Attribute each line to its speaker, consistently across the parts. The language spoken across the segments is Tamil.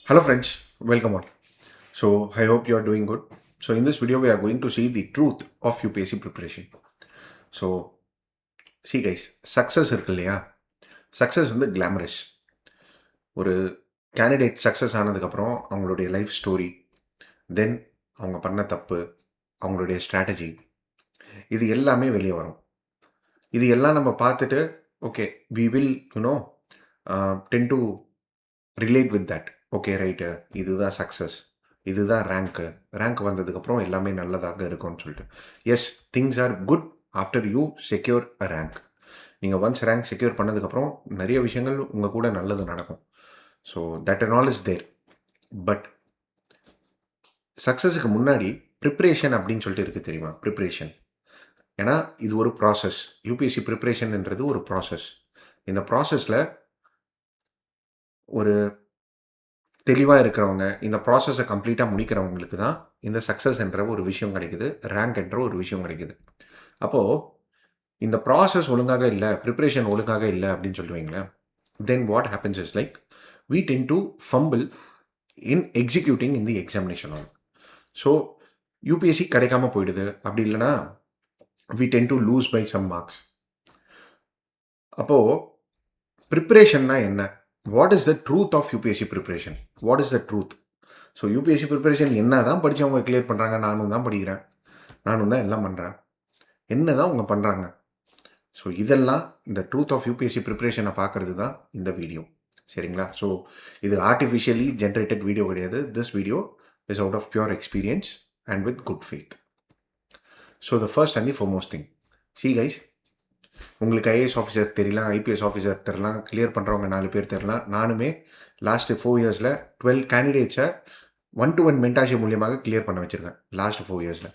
Speaker 1: Hello friends, welcome on. So I hope you are doing good. So in this video we are going to see the truth of UPSC preparation. So see guys, success இருக்கு இல்லையா, சக்ஸஸ் வந்து கிளாமரஸ். ஒரு கேண்டிடேட் சக்ஸஸ் ஆனதுக்கப்புறம் அவங்களுடைய லைஃப் ஸ்டோரி, தென் அவங்க பண்ண தப்பு, அவங்களுடைய ஸ்ட்ராட்டஜி, இது எல்லாமே வெளியே வரும். இது எல்லாம் நம்ம பார்த்துட்டு okay we will you know tend to relate with that. Okay right, இதுதான் சக்ஸஸ், இதுதான் ரேங்க் வந்ததுக்கப்புறம் எல்லாமே நல்லதாக இருக்கும்னு சொல்லிட்டு. Yes, things are good after you secure a rank. நீங்கள் ஒன்ஸ் ரேங்க் செக்யூர் பண்ணதுக்கப்புறம் நிறைய விஷயங்கள் உங்கள் கூட நல்லது நடக்கும். So that and all is there. But சக்ஸஸுக்கு முன்னாடி ப்ரிப்ரேஷன் அப்படின்னு சொல்லிட்டு இருக்குது தெரியுமா? ப்ரிப்ரேஷன். ஏன்னா இது ஒரு ப்ராசஸ். யூபிஎஸ்சி ப்ரிப்ரேஷன்ன்றது ஒரு ப்ராசஸ். இந்த ப்ராசஸில் ஒரு தெளிவாக இருக்கிறவங்க, இந்த ப்ராசஸை கம்ப்ளீட்டாக முடிக்கிறவங்களுக்கு தான் இந்த சக்ஸஸ் என்ற ஒரு விஷயம் கிடைக்குது, ரேங்க் என்ற ஒரு விஷயம் கிடைக்குது. அப்போது இந்த ப்ராசஸ் ஒழுங்காக இல்லை, ப்ரிப்ரேஷன் ஒழுங்காக இல்லை அப்படின்னு சொல்லுவீங்களேன், then what happens is like we tend to fumble in executing in the examination hall. So UPSC கிடைக்காம போயிடுது. அப்படி இல்லைன்னா we tend to lose by some marks. அப்போது ப்ரிப்ரேஷன்னா என்ன? What is the truth of UPSC preparation? What is the truth? So UPSC preparation என்ன தான் படித்தவங்க கிளியர் பண்ணுறாங்க, நானும் தான் படிக்கிறேன், நானும் தான் எல்லாம் பண்ணுறேன், என்ன தான் அவங்க பண்ணுறாங்க? ஸோ இதெல்லாம் இந்த ட்ரூத் ஆஃப் யூபிஎஸ்சி ப்ரிப்பரேஷனை பார்க்குறது தான் இந்த வீடியோ. சரிங்களா? ஸோ இது ஆர்டிஃபிஷியலி ஜென்ரேட்டட் வீடியோ கிடையாது. This video is out of pure experience and with good faith. So the first and the foremost thing, see guys, உங்களுக்கு ஐஏஎஸ் ஆஃபீஸர் தெரியலாம், ஐபிஎஸ் ஆஃபீஸர் தெரியலாம், கிளியர் பண்ணுறவங்க 4 பேர் தெரியலாம். நானுமே லாஸ்ட்டு 4 இயர்ஸில் 12 கேண்டிடேட்ஸை 1-to-1 மென்டார்ஷிப் மூலியமாக கிளியர் பண்ண வச்சுருக்கேன் லாஸ்ட் 4 இயர்ஸில்.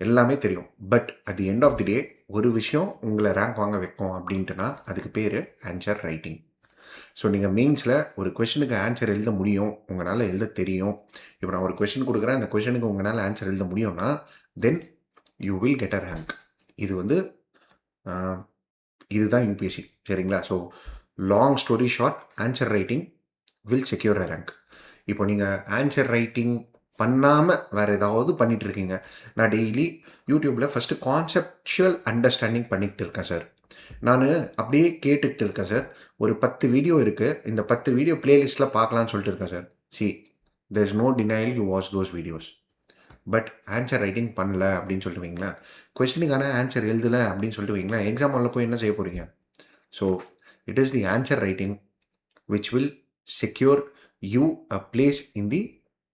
Speaker 1: எல்லாமே தெரியும். But at the end of the day ஒரு விஷயம் உங்களை ரேங்க் வாங்க வைக்கும் அப்படின்ட்டுனா அதுக்கு பேர் ஆன்சர் ரைட்டிங். ஸோ நீங்கள் மெயின்ஸில் ஒரு கொஷனுக்கு ஆன்சர் எழுத முடியும், உங்களால் எழுத தெரியும். இப்போ நான் ஒரு கொஷின் கொடுக்குறேன், அந்த கொஷனுக்கு உங்களால் ஆன்சர் எழுத முடியும்னா then you will get a rank. இது வந்து இதுதான் யூபிஎஸ்சி. சரிங்களா? So long story short, answer writing will secure a rank. இப்போ நீங்கள் ஆன்சர் ரைட்டிங் பண்ணாமல் வேறு ஏதாவது பண்ணிகிட்டு இருக்கீங்க. நான் டெய்லி யூடியூப்பில் ஃபஸ்ட்டு கான்செப்டுவல் அண்டர்ஸ்டாண்டிங் பண்ணிகிட்டு இருக்கேன் சார். நான் அப்படியே கேட்டுக்கிட்டு இருக்கேன் சார். ஒரு 10 வீடியோ இருக்குது, இந்த 10 வீடியோ பிளேலிஸ்ட்டில் பார்க்கலான்னு சொல்லிட்டு இருக்கேன் sir. See, there is no denial you watch those videos. But answer writing பண்ணல அப்படின்னு சொல்லிட்டு வைங்களேன், கொஸ்டினுக்கான ஆன்சர் எழுதலை அப்படின்னு சொல்லிட்டு வைங்களேன், எக்ஸாம் ஹாலில் போய் என்ன செய்ய போகிறீங்க? So it is the answer writing which will secure you a place in the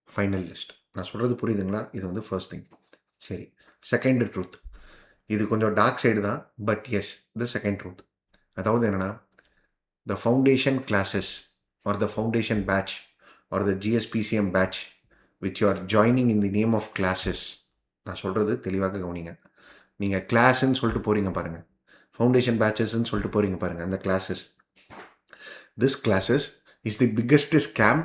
Speaker 1: final list. நான் சொல்கிறது புரியுதுங்களா? இது வந்து ஃபர்ஸ்ட் திங். சரி, செகண்ட் ட்ரூத். இது கொஞ்சம் டார்க் சைடு தான், but yes, the second truth. அதாவது என்னென்னா, the foundation classes are the foundation batch are the GSPCM batch which you are joining in the name of classes. நான் சொல்கிறது தெளிவாக கவனிங்க. நீங்கள் கிளாஸ்ன்னு சொல்லிட்டு போகிறீங்க பாருங்கள், ஃபவுண்டேஷன் பேட்சஸ்ன்னு சொல்லிட்டு போகிறீங்க பாருங்கள், அந்த classes, this classes is the biggest scam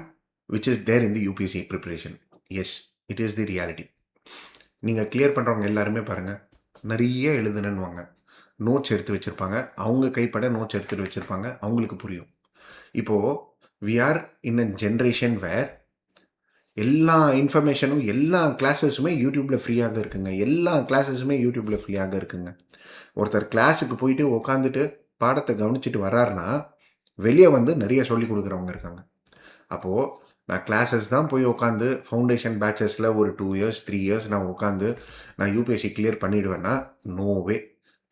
Speaker 1: which is there in the UPSC preparation. Yes, it is the reality. நீங்கள் கிளியர் பண்ணுறவங்க எல்லாருமே பாருங்கள், நிறைய எழுதுனன்னுவாங்க, நோட்ஸ் எடுத்து வச்சுருப்பாங்க, அவங்க கைப்பட நோட்ஸ் எடுத்துகிட்டு வச்சுருப்பாங்க, அவங்களுக்கு புரியும். இப்போது we are in a generation where எல்லா இன்ஃபர்மேஷனும், எல்லா கிளாஸஸுமே யூடியூப்பில் ஃப்ரீயாக இருக்குங்க. எல்லா கிளாஸஸுமே யூடியூப்பில் ஃப்ரீயாக இருக்குங்க. ஒருத்தர் கிளாஸுக்கு போயிட்டு உட்காந்துட்டு பாடத்தை கவனிச்சுட்டு வர்றாருன்னா வெளியே வந்து நிறைய சொல்லி கொடுக்குறவங்க இருக்காங்க. அப்போது நான் கிளாஸஸ் தான் போய் உட்காந்து ஃபவுண்டேஷன் பேட்சஸில் ஒரு 2 இயர்ஸ் 3 இயர்ஸ் நான் உட்காந்து நான் யூபிஎஸ்சி கிளியர் பண்ணிவிடுவேன்னா நோவே.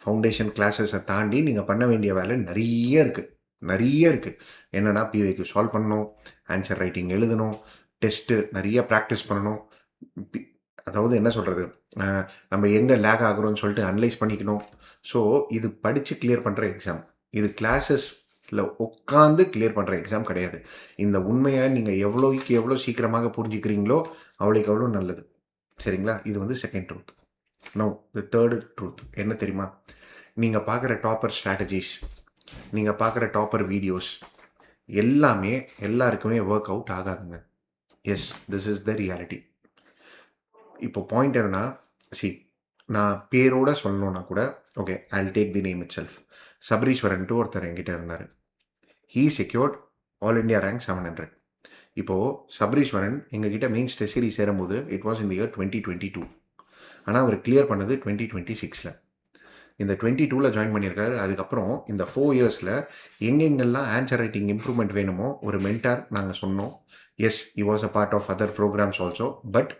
Speaker 1: ஃபவுண்டேஷன் கிளாஸஸை தாண்டி நீங்கள் பண்ண வேண்டிய வேலை நிறைய இருக்குது. என்னென்னா பிவைக்கு சால்வ் பண்ணணும், ஆன்சர் ரைட்டிங் எழுதணும், டெஸ்ட்டு நிறைய ப்ராக்டிஸ் பண்ணணும். அதாவது என்ன சொல்கிறது, நம்ம எங்கே லேக் ஆகுறோம்னு சொல்லிட்டு அனலைஸ் பண்ணிக்கணும். ஸோ இது படித்து கிளியர் பண்ணுற எக்ஸாம், இது கிளாஸஸில் உட்காந்து கிளியர் பண்ணுற எக்ஸாம் கிடையாது. இந்த உண்மையை நீங்கள் எவ்வளோக்கு எவ்வளோ சீக்கிரமாக புரிஞ்சுக்கிறீங்களோ அவ்வளோக்கு எவ்வளோ நல்லது. சரிங்களா? இது வந்து second truth. No, the third truth என்ன தெரியுமா? நீங்கள் பார்க்குற டாப்பர் ஸ்ட்ராட்டஜிஸ், நீங்கள் பார்க்குற டாப்பர் வீடியோஸ் எல்லாமே எல்லாருக்குமே ஒர்க் அவுட் ஆகாதுங்க. Yes, this is the reality. இப்போ பாயிண்ட் என்னன்னா, சி, நான் பேரோட சொல்லணுன்னா கூட okay, I will take the name itself. சபரீஸ்வரன்ட்டு ஒருத்தர் என்கிட்ட இருந்தார். He secured all India rank 700. இப்போது சபரீஸ்வரன் எங்ககிட்ட மெயின்ஸ் டெஸ்ட் சீரிஸ் சேரும்போது இட் வாஸ் இந்த இயர் 2022. ஆனால் அவர் கிளியர் பண்ணது 2026. இந்த 22ல் ஜாயின் பண்ணியிருக்காரு. அதுக்கப்புறம் இந்த 4 இயர்ஸில் எங்கெங்கெல்லாம் ஆன்சர் ரைட்டிங் இம்ப்ரூவ்மெண்ட் வேணுமோ ஒரு மென்டார் நாங்கள் சொன்னோம். Yes, he was a part of other programs also, but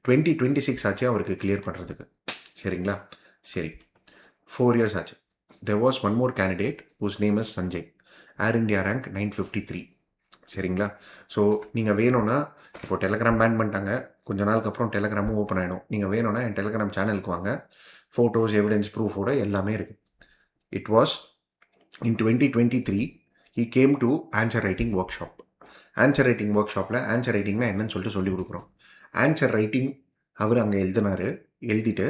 Speaker 1: 2026 ஆச்சு அவருக்கு கிளியர் பண்ணுறதுக்கு. சரிங்களா? சரி, 4 இயர்ஸ் ஆச்சு. there was one more candidate whose name is Sanjay. Air India rank 953. சரிங்களா? ஸோ நீங்கள் வேணும்னா இப்போ டெலகிராம் பேன் பண்ணிட்டாங்க, கொஞ்ச நாளுக்கு அப்புறம் டெலகிராமும் ஓப்பன் ஆகிடும். நீங்கள் வேணும்னா என் டெலகிராம் சேனலுக்கு வாங்க, ஃபோட்டோஸ் எவிடன்ஸ் ப்ரூஃபோட எல்லாமே இருக்குது. It was in 2023 he came to answer writing work shop. Answer writing work ஷாப்பில் ஆன்சர் ரைட்டிங்னா என்னன்னு சொல்லிட்டு சொல்லிக் கொடுக்குறோம். ஆன்சர் ரைட்டிங் அவர் அங்கே எழுதிட்டு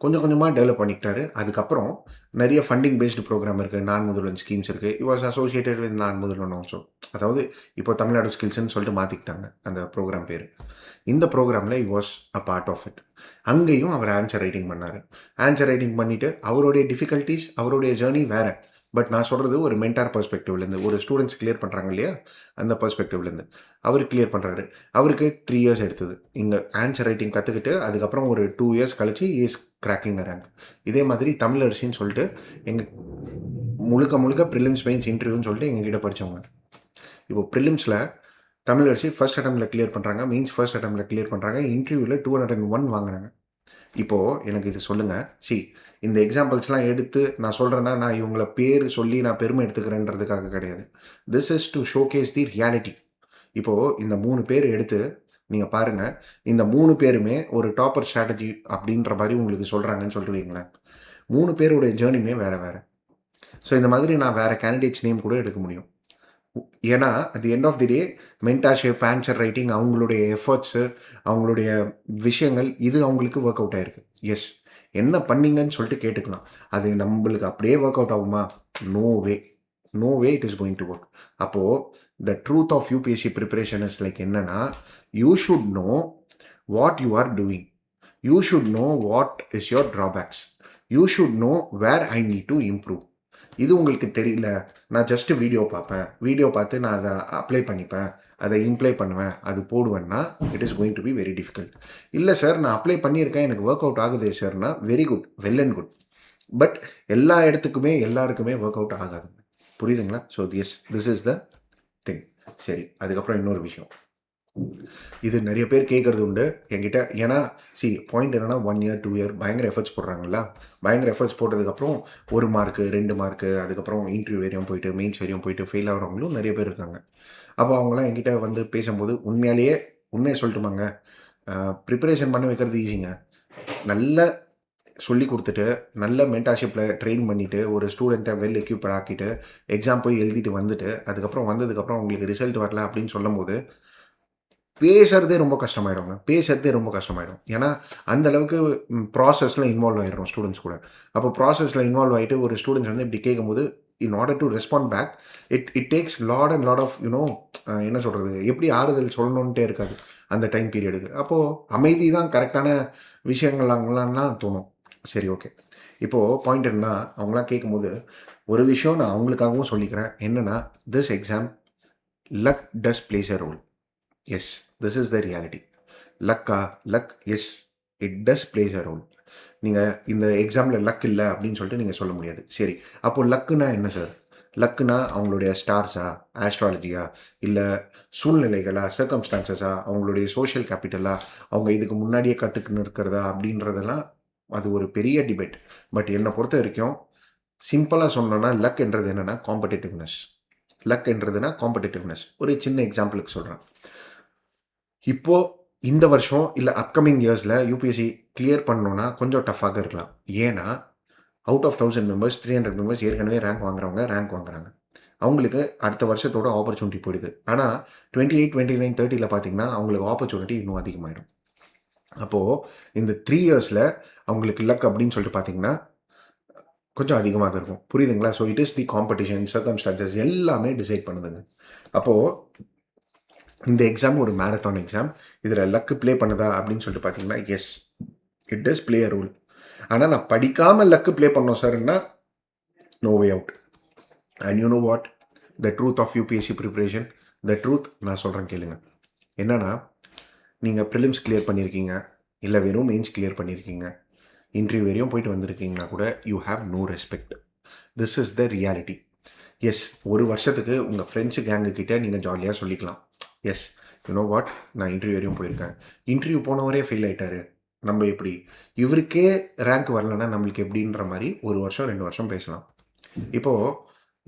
Speaker 1: கொஞ்சம் கொஞ்சமாக டெவலப் பண்ணிக்கிட்டாரு. அதுக்கப்புறம் நிறைய ஃபண்டிங் பேஸ்டு ப்ரோக்ராம் இருக்குது, நான் முதல்வன் ஸ்கீம்ஸ் இருக்குது. இட் வாஸ் அசோசியேட்டட் வித் நான் முதல்வன் ஆல்சோ. அதாவது இப்போ தமிழ்நாடு ஸ்கில்ஸ்ன்னு சொல்லிட்டு மாற்றிக்கிட்டாங்க அந்த ப்ரோக்ராம் பேர். இந்த ப்ரோக்ராமில் he was a part of it. அங்கேயும் அவர் ஆன்சர் ரைட்டிங் பண்ணார். ஆன்சர் ரைட்டிங் பண்ணிவிட்டு அவருடைய டிஃபிகல்ட்டிஸ், அவருடைய ஜேர்னி வேறு. பட் நான் சொல்கிறது ஒரு மென்டார் பெர்ஸ்பெக்டிவ்லேருந்து, ஒரு ஸ்டூடெண்ட்ஸ் கிளியர் பண்ணுறாங்க இல்லையா, அந்த பெர்ஸ்பெக்டிவ்லேருந்து அவர் கிளியர் பண்ணுறாரு. அவருக்கு 3 இயர்ஸ் எடுத்தது இங்கே ஆன்சர் ரைட்டிங் கற்றுக்கிட்டு. அதுக்கப்புறம் ஒரு 2 இயர்ஸ் கழிச்சு இஸ் கிராக்கிங் ரேங்க். இதே மாதிரி தமிழரசின்னு சொல்லிட்டு எங்கள் முழுக்க ப்ரிலிம்ஸ் மெயின்ஸ் இன்டர்வியூன்னு சொல்லிட்டு எங்ககிட்ட படித்தவங்க. இப்போ ப்ரிலிம்ஸில் தமிழரசி ஃபர்ஸ்ட் அட்டம்ப்டில் கிளியர் பண்ணுறாங்க, மெயின்ஸ் ஃபர்ஸ்ட் அட்டம்ப்டில் கிளியர் பண்ணுறாங்க, இன்டர்வியூவில் 201 வாங்குறாங்க. இப்போது எனக்கு இது சொல்லுங்கள். இந்த எக்ஸாம்பிள்ஸ்லாம் எடுத்து நான் சொல்கிறேன்னா நான் இவங்கள பேர் சொல்லி நான் பெருமை எடுத்துக்கிறேன்றதுக்காக கிடையாது. This is to showcase the reality. இப்போது இந்த 3 பேர் எடுத்து நீங்கள் பாருங்கள், இந்த 3 பேருமே ஒரு டாப்பர் ஸ்ட்ராட்டஜி அப்படின்ற மாதிரி உங்களுக்கு சொல்கிறாங்கன்னு சொல்லிட்டு வைங்களேன். 3 பேருடைய ஜேர்னியுமே வேறு. ஸோ இந்த மாதிரி நான் வேறு கேண்டிடேட்ஸ் நேம் கூட எடுக்க முடியும். ஏன்னா at the end of the day mentorship, answer writing, அவங்களுடைய எஃபர்ட்ஸு, அவங்களுடைய விஷயங்கள் இது அவங்களுக்கு ஒர்க் அவுட் ஆகிருக்கு. எஸ், என்ன பண்ணீங்கன்னு சொல்லிட்டு கேட்டுக்கலாம். அது நம்மளுக்கு அப்படியே ஒர்க் அவுட் ஆகுமா? No way it is going to work. அப்போது the truth of UPSC preparation is like என்னன்னா, you should know what you are doing. You should know what is your drawbacks. You should know where I need to improve. இது உங்களுக்கு தெரியல, நான் ஜஸ்ட்டு வீடியோ பார்த்து நான் அதை அப்ளை பண்ணிப்பேன், அதை இம்ப்ளை பண்ணுவேன், அது போடுவேன்னா it is going to be very difficult. இல்லை சார், நான் அப்ளை பண்ணியிருக்கேன், எனக்கு ஒர்க் அவுட் ஆகுது சார்னா very good, well and good. But எல்லா இடத்துக்குமே எல்லாருக்குமே ஒர்க் அவுட் ஆகாது. புரியுதுங்களா? So this is the thing. சரி, அதுக்கப்புறம் இன்னொரு விஷயம், இது நிறைய பேர் கேட்குறது உண்டு என்கிட்ட. ஏன்னா பாயிண்ட் என்னென்னா 1 இயர் 2 இயர் பயங்கர எஃபர்ட்ஸ் போடுறாங்களா. பயங்கர எஃபர்ட்ஸ் போட்டதுக்கப்புறம் 1 மார்க்கு 2 மார்க்கு, அதுக்கப்புறம் இன்டர்வியூ வரையும் போயிட்டு மெயின்ஸ் வரையும் போயிட்டு ஃபெயில் ஆகிறவங்களும் நிறைய பேர் இருக்காங்க. அப்போ அவங்களாம் என்கிட்ட வந்து பேசும்போது உண்மையை சொல்லட்டுமாங்க, ப்ரிப்பரேஷன் பண்ண வைக்கிறது ஈஸிங்க. நல்ல சொல்லி கொடுத்துட்டு நல்ல மென்டார்ஷிப்பில் ட்ரெயின் பண்ணிவிட்டு ஒரு ஸ்டூடெண்ட்டை வெல் எக்யூப்ட் ஆக்கிட்டு எக்ஸாம் போய் எழுதிட்டு வந்துட்டு அதுக்கப்புறம் வந்ததுக்கப்புறம் உங்களுக்கு ரிசல்ட் வரல அப்படின்னு சொல்லும் போது பேசுறதே ரொம்ப கஷ்டமாயிடும். ஏன்னா அந்த அளவுக்கு ப்ராசஸில் இன்வால்வ் ஆகிடும் ஸ்டூடெண்ட்ஸ் கூட. அப்போ ப்ராசஸில் இன்வால்வ் ஆகிட்டு ஒரு ஸ்டூடெண்ட்ஸ் வந்து இப்படி கேட்கும்போது in order to respond back it takes lot of என்ன சொல்கிறது, எப்படி ஆறுதல் சொல்லணுன்ட்டே இருக்காது அந்த டைம் பீரியடுக்கு. அப்போது அமைதி தான் கரெக்டான விஷயங்கள்லாம் தோணும். சரி, ஓகே. இப்போது பாயிண்ட் என்னன்னா, அவங்களாம் கேட்கும்போது ஒரு விஷயம் நான் அவங்களுக்காகவும் சொல்லிக்கிறேன். என்னென்னா, this exam luck does plays a role. Yes, this is the reality. Luck yes, it does plays a role. நீங்கள் இந்த எக்ஸாமில் லக் இல்லை அப்படின்னு சொல்லிட்டு நீங்கள் சொல்ல முடியாது. சரி, அப்போது லக்குனா என்ன சார்? லக்குனா அவங்களுடைய ஸ்டார்ஸா, ஆஸ்ட்ராலஜியா, இல்லை சூழ்நிலைகளா, சர்க்கம்ஸ்டான்சஸா, அவங்களுடைய சோஷியல் கேபிட்டலா, அவங்க இதுக்கு முன்னாடியே கற்றுக்குன்னு இருக்கிறதா அப்படின்றதெல்லாம் அது ஒரு பெரிய டிபேட். பட் என்னை பொறுத்த வரைக்கும் சிம்பிளாக சொன்னோன்னா லக் என்றது என்னென்னா காம்படிட்டிவ்னஸ். ஒரு சின்ன எக்ஸாம்பிளுக்கு சொல்கிறேன். இப்போது இந்த வருஷம் இல்லை அப்கமிங் இயர்ஸில் யூபிஎஸ்சி கிளியர் பண்ணணுன்னா கொஞ்சம் டஃப்பாக இருக்கலாம். ஏன்னா அவுட் ஆஃப் 1000 மெம்பர்ஸ் 300 மெம்பர்ஸ் ஏற்கனவே ரேங்க் வாங்குறாங்க. அவங்களுக்கு அடுத்த வருஷத்தோட ஆப்பர்ச்சுனிட்டி போயிடுது. ஆனால் 28, 29, 30 பார்த்தீங்கன்னா அவங்களுக்கு ஆப்பர்ச்சுனிட்டி இன்னும் அதிகமாகிடும். அப்போது இந்த 3 இயர்ஸில் அவங்களுக்கு லக் அப்படின்னு சொல்லிட்டு பார்த்தீங்கன்னா கொஞ்சம் அதிகமாக இருக்கும். புரியுதுங்களா? So it is the competition, circumstances எல்லாமே டிசைட் பண்ணுதுங்க. அப்போது இந்த எக்ஸாம் ஒரு மேரத்தான் எக்ஸாம். இதில் லக்கு ப்ளே பண்ணுதா அப்படின்னு சொல்லிட்டு பார்த்தீங்கன்னா yes, it does play a role. ஆனால் நான் படிக்காமல் லக்கு ப்ளே பண்ணோம் சார்னா no way out. And you know what, the truth of UPSC preparation, the truth நான் சொல்கிறேன் கேளுங்க. என்னன்னா, நீங்கள் ப்ரிலிம்ஸ் கிளியர் பண்ணியிருக்கீங்க, இல்லை வெறும் மெயின்ஸ் கிளியர் பண்ணியிருக்கீங்க, இன்டர்வியூ வரையும் போயிட்டு வந்திருக்கீங்கன்னா கூட you have no respect. This is the reality. Yes, ஒரு வருஷத்துக்கு உங்கள் ஃப்ரெண்ட்ஸு கேங்கு கிட்டே நீங்கள் ஜாலியாக சொல்லிக்கலாம். எஸ், யூ நோ வாட், நான் இன்டர்வியூ வரையும் போயிருக்கேன், இன்டர்வியூ போனவரே ஃபெயில் ஆகிட்டாரு, நம்ம எப்படி, இவருக்கே ரேங்க் வரலன்னா நம்மளுக்கு எப்படின்ற மாதிரி ஒரு வருஷம் 2 வருஷம் பேசலாம். இப்போது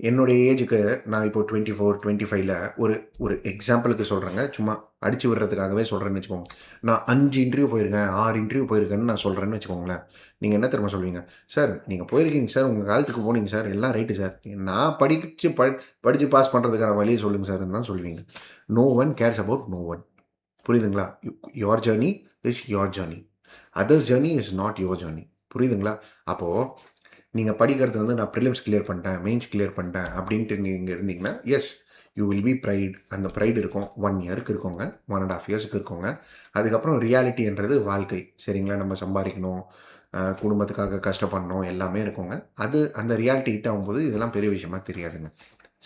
Speaker 1: என்னுடைய ஏஜுக்கு நான் இப்போ 24 25ல் ஒரு ஒரு எக்ஸாம்பிளுக்கு சொல்கிறேங்க, சும்மா அடித்து விடுறதுக்காகவே சொல்கிறேன்னு வச்சுக்கோங்க. நான் 5 இன்டர்வியூ போயிருக்கேன், 6 இன்டர்வியூ போயிருக்கேன்னு நான் சொல்கிறேன்னு வச்சுக்கோங்களேன். நீங்கள் என்ன தெரியுமா சொல்வீங்க? சார் நீங்கள் போயிருக்கீங்க சார், உங்கள் காலத்துக்கு போனீங்க சார், எல்லாம் ரைட்டு சார், நான் படித்து பாஸ் பண்ணுறதுக்கான வழியை சொல்லுங்கள் சார்ன்னு தான் சொல்லுவீங்க. No one cares about no one. புரியுதுங்களா? Your journey is your journey, others journey is not your journey. புரியுதுங்களா? அப்போது நீங்கள் படிக்கிறது வந்து நான் ப்ரிலிம்ஸ் கிளியர் பண்ணிட்டேன், மெயின்ஸ் கிளியர் பண்ணிட்டேன் அப்படின்ட்டு நீங்கள் இருந்தீங்கன்னா, yes, you will be pride. அந்த ப்ரைடு இருக்கும், 1 இயருக்கு இருக்குங்க, 1.5 இயர்ஸுக்கு இருக்குங்க. அதுக்கப்புறம் ரியாலிட்டின்றது வாழ்க்கை. சரிங்களா? நம்ம சம்பாதிக்கணும், குடும்பத்துக்காக கஷ்டப்படணும், எல்லாமே இருக்குங்க. அது அந்த ரியாலிட்டி ஹிட் ஆகும்போது இதெல்லாம் பெரிய விஷயமா தெரியாதுங்க.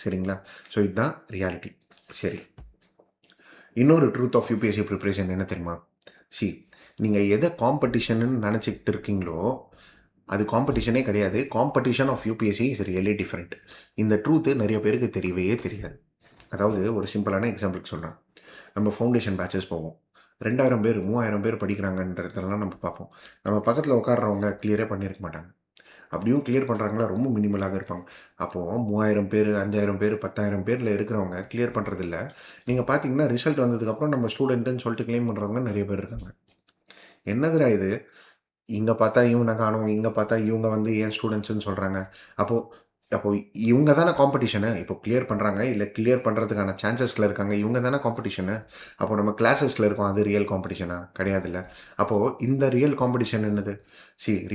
Speaker 1: சரிங்களா? ஸோ இதுதான் ரியாலிட்டி. சரி, இன்னொரு ட்ரூத் ஆஃப் யூபிஎஸ்சி ப்ரிப்ரேஷன் என்ன தெரியுமா? நீங்கள் எதை காம்படிஷன்னு நினச்சிக்கிட்டு இருக்கீங்களோ அது காம்படிஷனே கிடையாது. Competition of UPSC is really different. இந்த ட்ரூத்து நிறைய பேருக்கு தெரியவே தெரியாது. அதாவது ஒரு சிம்பிளான எக்ஸாம்பிளுக்கு சொல்கிறேன். நம்ம ஃபவுண்டேஷன் பேச்சஸ் போவோம், 2000 பேர் 3000 பேர் படிக்கிறாங்கன்றதெல்லாம் நம்ம பார்ப்போம். நம்ம பக்கத்தில் உட்கார்றவங்க கிளியரே பண்ணியிருக்க மாட்டாங்க. அப்படியும் கிளியர் பண்ணுறாங்களா ரொம்ப மினிமலாக இருப்பாங்க. அப்போது 3000 பேர் 5000 பேர் 10,000 பேரில் இருக்கிறவங்க கிளியர் பண்ணுறதில்ல. நீங்கள் பார்த்தீங்கன்னா ரிசல்ட் வந்ததுக்கப்புறம் நம்ம ஸ்டூடெண்ட்டுன்னு சொல்லிட்டு கிளைம் பண்ணுறவங்க நிறைய பேர் இருக்காங்க. என்னதுடா இது, இங்கே பார்த்தா இவனை காணும், இங்கே பார்த்தா இவங்க வந்து ஏன் ஸ்டூடெண்ட்ஸ்ன்னு சொல்கிறாங்க. அப்போது அப்போது இவங்க தானே காம்படிஷனு. இப்போ கிளியர் பண்ணுறாங்க, இல்லை கிளியர் பண்ணுறதுக்கான சான்சஸில் இருக்காங்க, இவங்க தானே காம்படிஷனு. அப்போது நம்ம கிளாஸஸில் இருக்கோம், அது ரியல் காம்படிஷனா? கிடையாதுல்ல. அப்போது இந்த ரியல் காம்படிஷன் என்னது?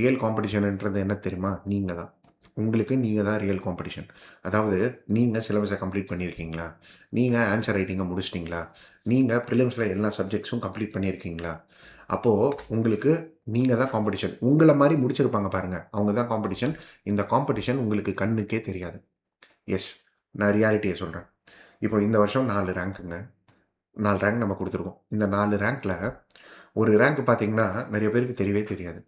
Speaker 1: ரியல் காம்படிஷன்ன்றது என்ன தெரியுமா? நீங்கள் தான், உங்களுக்கு நீங்கள் தான் ரியல் காம்படிஷன். அதாவது நீங்கள் சிலபஸை கம்ப்ளீட் பண்ணியிருக்கீங்களா, நீங்கள் ஆன்சர் ரைட்டிங்கை முடிச்சிட்டிங்களா, நீங்கள் ப்ரிலிம்ஸில் எல்லா சப்ஜெக்ட்ஸும் கம்ப்ளீட் பண்ணியிருக்கீங்களா? அப்போது உங்களுக்கு நீங்கள் தான் காம்படிஷன். உங்களை மாதிரி முடிச்சிருப்பாங்க பாருங்கள், அவங்க தான் காம்படிஷன். இந்த காம்படிஷன் உங்களுக்கு கண்ணுக்கே தெரியாது. எஸ், நான் ரியாலிட்டியை சொல்கிறேன். இப்போ இந்த வருஷம் 4 ரேங்க்குங்க, 4 ரேங்க் நம்ம கொடுத்துருக்கோம். இந்த 4 ரேங்க்கில் ஒரு ரேங்க் பார்த்தீங்கன்னா நிறைய பேருக்கு தெரியவே தெரியாது.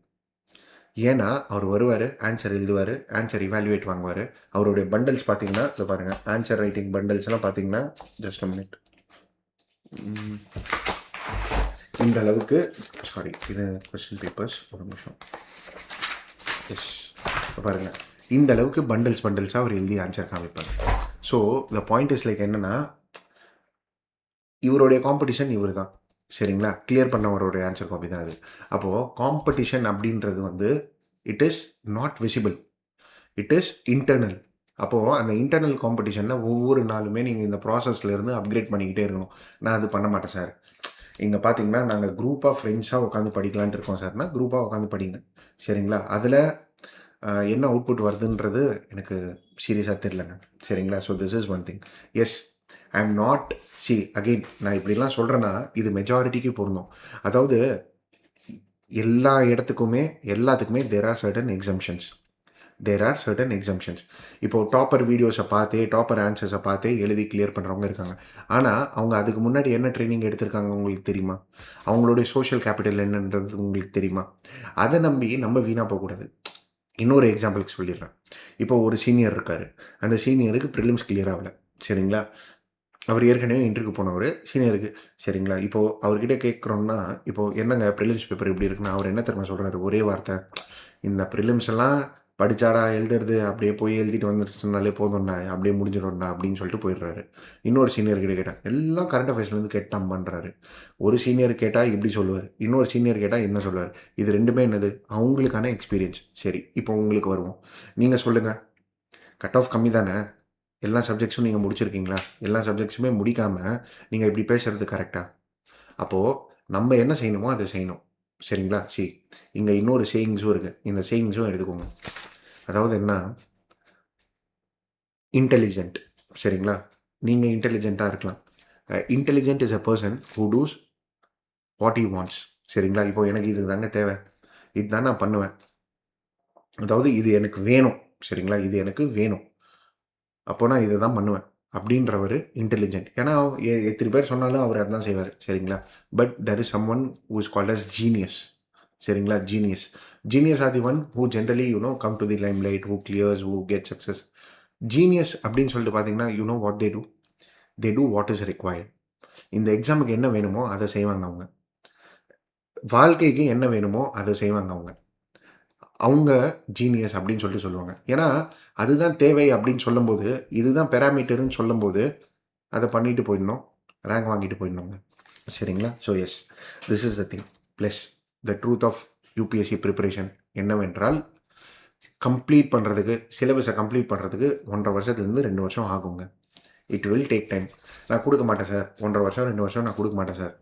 Speaker 1: ஏன்னா அவர் வருவார், ஆன்சர் எழுதுவார், ஆன்சர் இவாலுவேட் வாங்குவார். அவருடைய பண்டல்ஸ் பார்த்தீங்கன்னா இதை பாருங்கள், ஆன்சர் ரைட்டிங் பண்டல்ஸ்லாம் பார்த்தீங்கன்னா ஜஸ்ட் அ மினிட், இந்த அளவுக்கு, சாரி இது கொஸ்டின் பேப்பர்ஸ், ஒரு நிமிஷம். எஸ், பாருங்கள், இந்த அளவுக்கு பண்டல்ஸாக அவர் எழுதி ஆன்சர் காமிப்பார். So the point is like என்னென்னா, இவருடைய காம்படிஷன் இவர் தான். சரிங்களா? கிளியர் பண்ணவருடைய ஆன்சர் காப்பி தான் அது. அப்போது காம்படிஷன் அப்படின்றது வந்து it is not visible, it is internal. அப்போது அந்த இன்டர்னல் காம்படிஷனில் ஒவ்வொரு நாளுமே நீங்கள் இந்த ப்ராசஸ்லேருந்து அப்கிரேட் பண்ணிக்கிட்டே இருக்கணும். நான் அது பண்ண மாட்டேன் சார். இங்கே பார்த்தீங்கன்னா நாங்கள் குரூப்பாக ஃப்ரெண்ட்ஸாக உட்காந்து படிக்கலான்ட்டு இருக்கோம் சார்னா, குரூப்பாக உட்காந்து படிங்க. சரிங்களா? அதில் என்ன அவுட்புட் வருதுன்றது எனக்கு சீரியஸாக தெரிலங்க. சரிங்களா? So this is one thing. Yes, I am not again நான் இப்படிலாம் சொல்கிறேன்னா இது மெஜாரிட்டிக்கு பொருந்தும். அதாவது எல்லா இடத்துக்குமே எல்லாத்துக்குமே தேர் ஆர் சர்டன் எக்ஸம்ஷன்ஸ். இப்போது டாப்பர் வீடியோஸை பார்த்தே, டாப்பர் ஆன்சர்ஸை பார்த்தே எழுதி கிளியர் பண்ணுறவங்க இருக்காங்க. ஆனால் அவங்க அதுக்கு முன்னாடி என்ன ட்ரைனிங் எடுத்திருக்காங்க உங்களுக்கு தெரியுமா? அவங்களுடைய சோஷியல் கேபிட்டல் என்னன்றது உங்களுக்கு தெரியுமா? அதை நம்பி நம்ம வீணாக போகக்கூடாது. இன்னொரு எக்ஸாம்பிளுக்கு சொல்லிடுறேன். இப்போ ஒரு சீனியர் இருக்கார், அந்த சீனியருக்கு ப்ரிலிம்ஸ் கிளியர் ஆகலை. சரிங்களா? அவர் ஏற்கனவே இன்டர்வியூக்கு போனவர் சீனியருக்கு. சரிங்களா? இப்போது அவர்கிட்ட கேட்குறோன்னா, இப்போது என்னங்க ப்ரிலிம்ஸ் பேப்பர் எப்படி இருக்குன்னா, அவர் என்ன தெரியுமா சொல்கிறாரு? ஒரே வார்த்தை, இந்த ப்ரிலிம்ஸ் எல்லாம் படித்தாடா எழுதுறது, அப்படியே போய் எழுதிட்டு வந்துருச்சுனாலே போதும்டா, அப்படியே முடிஞ்சிடும்டா அப்படின்னு சொல்லிட்டு போயிடுறாரு. இன்னொரு சீனியர் கிட்ட கேட்டால் எல்லாம் கரண்ட் அஃபேர்ஸ்லேருந்து கேட்டான் பண்ணுறாரு. ஒரு சீனியர் கேட்டால் இப்படி சொல்லுவார், இன்னொரு சீனியர் கேட்டால் என்ன சொல்லுவார். இது ரெண்டுமே என்னது? அவங்களுக்கான எக்ஸ்பீரியன்ஸ். சரி, இப்போ உங்களுக்கு வருவோம். நீங்கள் சொல்லுங்கள், கட் ஆஃப் கம்மி தானே, எல்லா சப்ஜெக்ட்ஸும் நீங்கள் முடிச்சிருக்கீங்களா? எல்லா சப்ஜெக்ட்ஸுமே முடிக்காமல் நீங்கள் இப்படி பேசுகிறது கரெக்டாக? அப்போது நம்ம என்ன செய்யணுமோ அதை செய்யணும். சரிங்களா? இங்கே இன்னொரு சேயிங்ஸும் இருக்குது, இந்த சேயிங்ஸும் எடுத்துக்கோங்க. அதாவது என்ன, இன்டெலிஜென்ட். சரிங்களா? நீங்கள் இன்டெலிஜென்ட்டாக இருக்கலாம். Intelligent is a person who does what he wants. சரிங்களா? இப்போ எனக்கு இது தாங்க தேவை, இதுதான் நான் பண்ணுவேன், அதாவது இது எனக்கு வேணும். சரிங்களா? இது எனக்கு வேணும், அப்போ நான் இதை தான் பண்ணுவேன். அப்படின்றவர் இன்டெலிஜென்ட். ஏன்னா எத்தனை பேர் சொன்னாலும் அவர் அதான் செய்வார். சரிங்களா? But there is someone who is called as genius. சரிங்களா? Genius. Genius are the one who generally come to the limelight, who clears, who get success. Genius அப்படின்னு சொல்லிட்டு பார்த்தீங்கன்னா what they do what is required. இந்த எக்ஸாமுக்கு என்ன வேணுமோ அதை செய்வாங்க அவங்க. வாழ்க்கைக்கு என்ன வேணுமோ அதை செய்வாங்க அவங்க. அவங்க ஜீனியஸ் அப்படின்னு சொல்லுவாங்க. ஏன்னா அதுதான் தேவை அப்படின்னு சொல்லும்போது, இதுதான் பெராமீட்டர்னு சொல்லும்போது அதை பண்ணிட்டு போயிடணும், ரேங்க் வாங்கிட்டு போயிடணுங்க. சரிங்களா? So yes, this is the thing. Plus the truth of UPSC preparation என்னவென்றால், கம்ப்ளீட் பண்ணுறதுக்கு, சிலபஸை கம்ப்ளீட் பண்ணுறதுக்கு 1.5 வருஷத்துலேருந்து 2 வருஷம் ஆகுங்க. It will take time. நான் கொடுக்க மாட்டேன் சார், 1.5 வருஷம் 2 வருஷம் நான் கொடுக்க மாட்டேன் சார்,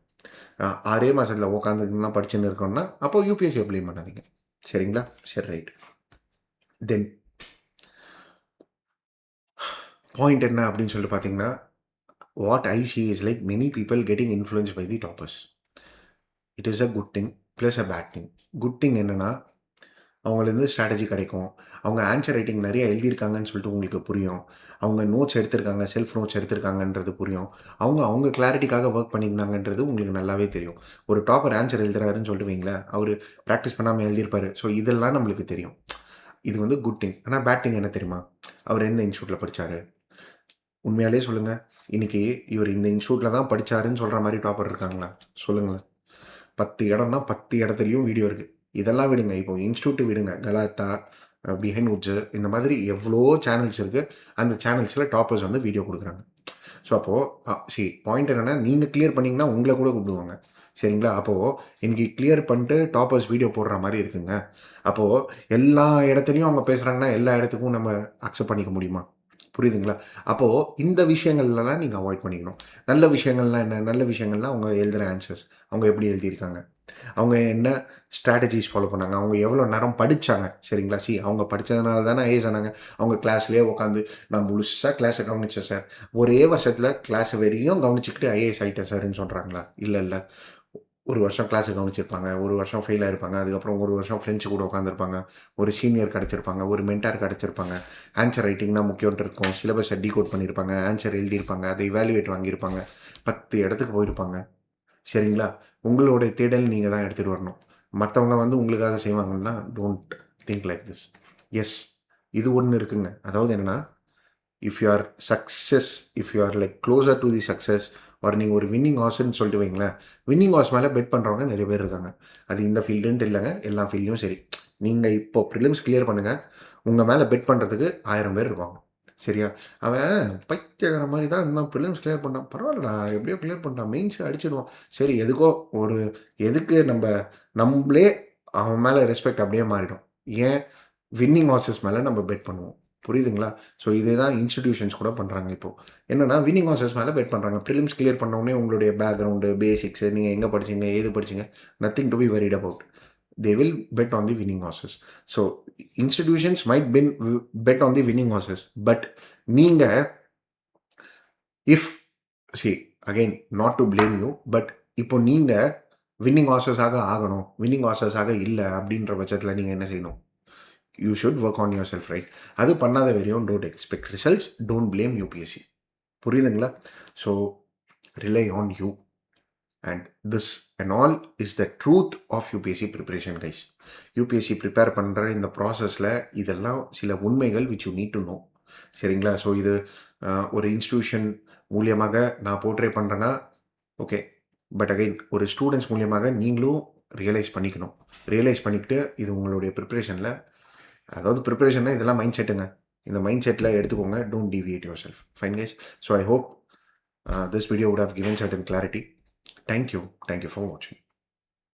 Speaker 1: 6 மாதத்தில் உட்காந்துலாம் படிச்சுன்னு இருக்கோன்னா அப்போது யூபிஎஸ்சி அப்ளை பண்ணாதீங்க. சரிங்களா? சரி, ரைட். தென் பாயிண்ட் என்ன அப்படின்னு சொல்லிட்டு பார்த்தீங்கன்னா, what I see is like many people getting influence by the toppers. It is a good thing plus a bad thing. Good thing என்னென்னா, அவங்களுக்கு ஸ்ட்ராட்டஜி கிடைக்கும். அவங்க ஆன்சர் ரைட்டிங் நிறைய எழுதியிருக்காங்கன்னு சொல்லிட்டு உங்களுக்கு புரியும். அவங்க நோட்ஸ் எடுத்திருக்காங்க, செல்ஃப் நோட்ஸ் எடுத்திருக்காங்கன்றது புரியும். அவங்க கிளாரிட்டிக்காக ஒர்க் பண்ணியிருந்தாங்கன்றது உங்களுக்கு நல்லாவே தெரியும். ஒரு டாப்பர் ஆன்சர் எழுதுறாருன்னு சொல்லிட்டு வைங்களேன், அவர் ப்ராக்டிஸ் பண்ணாமல் எழுதியிருப்பார். ஸோ இதெல்லாம் நம்மளுக்கு தெரியும். இது குட் திங். ஆனால் பேட் திங் என்ன தெரியுமா? அவர் எந்த இன்ஸ்டியூட்டில் படித்தார்? உண்மையாலே சொல்லுங்கள், இன்றைக்கி இவர் இந்த இன்ஸ்டியூட்டில் தான் படித்தாருன்னு சொல்கிற மாதிரி டாப்பர் இருக்காங்களா? சொல்லுங்களேன். 10 இடம்னா 10 இடத்துலையும் வீடியோ இருக்குது. இதெல்லாம் விடுங்க, இப்போ இன்ஸ்டியூட்டு விடுங்க, கலாட்டா, பிஹைண்ட் உட்ஸு, இந்த மாதிரி எவ்வளோ சேனல்ஸ் இருக்குது. அந்த சேனல்ஸில் டாப்பர்ஸ் வீடியோ கொடுக்குறாங்க. ஸோ அப்போது பாயிண்ட் என்னென்னா, நீங்கள் கிளியர் பண்ணிங்கன்னா உங்களை கூட கூப்பிடுவாங்க. சரிங்களா? அப்போது இன்றைக்கி கிளியர் பண்ணிட்டு டாப்பர்ஸ் வீடியோ போடுற மாதிரி இருக்குங்க. அப்போது எல்லா இடத்துலையும் அவங்க பேசுகிறாங்கன்னா எல்லா இடத்துக்கும் நம்ம அக்செப்ட் பண்ணிக்க முடியுமா? புரியுதுங்களா? அப்போது இந்த விஷயங்கள்லாம் நீங்கள் அவாய்ட் பண்ணிக்கணும். நல்ல விஷயங்கள்லாம் என்ன? நல்ல விஷயங்கள்லாம் அவங்க எழுதுகிற ஆன்சர்ஸ், அவங்க எப்படி எழுதியிருக்காங்க, அவங்க என்ன ஸ்ட்ராட்டஜிஸ் ஃபாலோ பண்ணாங்க, அவங்க எவ்வளோ நேரம் படித்தாங்க. சரிங்களா? அவங்க படித்ததுனால தானே ஐஏஎஸ் ஆனாங்க. அவங்க கிளாஸ்லேயே உட்காந்து நான் முழுசாக கிளாஸை கவனித்தேன் சார், ஒரே வருஷத்தில் கிளாஸ் வரையும் கவனிச்சுக்கிட்டு ஐஏஎஸ் ஆகிட்டேன் சார்ன்னு சொல்கிறாங்களா? இல்லை. ஒரு வருஷம் கிளாஸை கவனிச்சிருப்பாங்க, ஒரு வருஷம் ஃபெயில் ஆகிருப்பாங்க, அதுக்கப்புறம் ஒரு வருஷம் ஃப்ரெண்ட்ஸு கூட உட்காந்துருப்பாங்க, ஒரு சீனியர் கிடச்சிருப்பாங்க, ஒரு மென்டார் கிடச்சிருப்பாங்க, ஆன்சர் ரைட்டிங்னா முக்கியம்னு இருக்கும், சிலபஸை டீகோட் பண்ணியிருப்பாங்க, ஆன்சர் எழுதியிருப்பாங்க, அதை இவாலுவேட் வாங்கியிருப்பாங்க, 10 இடத்துக்கு போயிருப்பாங்க. சரிங்களா? உங்களுடைய தேடல் நீங்கள் தான் எடுத்துகிட்டு வரணும். மற்றவங்க உங்களுக்காக செய்வாங்கன்னா don't think like this. Yes, இது ஒன்று இருக்குங்க. அதாவது என்னென்னா, if you are success, if you are like closer to the success, ஒரு நீங்கள் ஒரு வின்னிங் ஹார்ஸ்ன்னு சொல்லிட்டு வைங்களேன், வின்னிங் ஹார்ஸ் மேலே பெட் பண்ணுறவங்க நிறைய பேர் இருக்காங்க. அது இந்த ஃபீல்டுன்ட்டு இல்லைங்க, எல்லா ஃபீல்ட்லையும் சரி. நீங்கள் இப்போ ப்ரிலிம்ஸ் கிளியர் பண்ணுங்கள், உங்கள் மேலே பெட் பண்ணுறதுக்கு 1000 பேர் இருப்பாங்க. சரியா? அவன் பைத்தியக்கார மாதிரி தான் இருந்தான், ப்ரிலிம்ஸ் கிளியர் பண்ணான், பரவாயில்லடா எப்படியோ கிளியர் பண்ணிட்டான், மெயின்ஸ் அடிச்சிடுவான். சரி, எதுக்கு நம்மளே அவன் மேலே ரெஸ்பெக்ட் அப்படியே மாறிடும். ஏன்? வின்னிங் ஹார்சஸ் மேலே நம்ம பெட் பண்ணுவோம். புரியுதுங்களா? ஸோ இதே தான் இன்ஸ்டிடியூஷன்ஸ் கூட பண்ணுறாங்க. இப்போது என்னென்னா, வின்னிங் ஹார்சஸ் மேலே பெட் பண்ணுறாங்க. ப்ரிலிம்ஸ் கிளியர் பண்ணோடனே உங்களுடைய பேக்ரவுண்டு, பேசிக்ஸு, நீங்கள் எங்கே படிச்சிங்க, ஏது படிச்சிங்க, nothing to be worried about. They will bet on the winning horses. So institutions might bet on the winning horses, but நீங்க if again not to blame you, but இப்போ நீங்க வின்னிங் ஹார்சஸாக ஆகணும், வின்னிங் ஹார்சஸாக இல்லை அப்படின்ற பட்சத்தில் நீங்கள் என்ன செய்யணும்? You should work on yourself, right? அது பண்ணாத வரையும் don't expect results, don't blame UPSC. புரியுதுங்களா? So rely on you. And this and all is the truth of UPSC preparation, guys. UPSC prepare பண்ணுற இந்த ப்ராசஸில் இதெல்லாம் சில உண்மைகள் which you need to know. சரிங்களா? ஸோ இது ஒரு இன்ஸ்டிடியூஷன் மூலியமாக நான் போர்ட்ரே பண்ணுறேன்னா ஓகே, பட் அகைன் ஒரு ஸ்டூடெண்ட்ஸ் மூலியமாக நீங்களும் ரியலைஸ் பண்ணிக்கிட்டு இது உங்களுடைய ப்ரிப்பரேஷனில், அதாவது ப்ரிப்பரேஷன்னா இதெல்லாம் மைண்ட் செட்டுங்க, இந்த மைண்ட் செட்டில் எடுத்துக்கோங்க. Don't deviate yourself. Fine, guys. So I hope this video would have given certain clarity. Thank you for watching.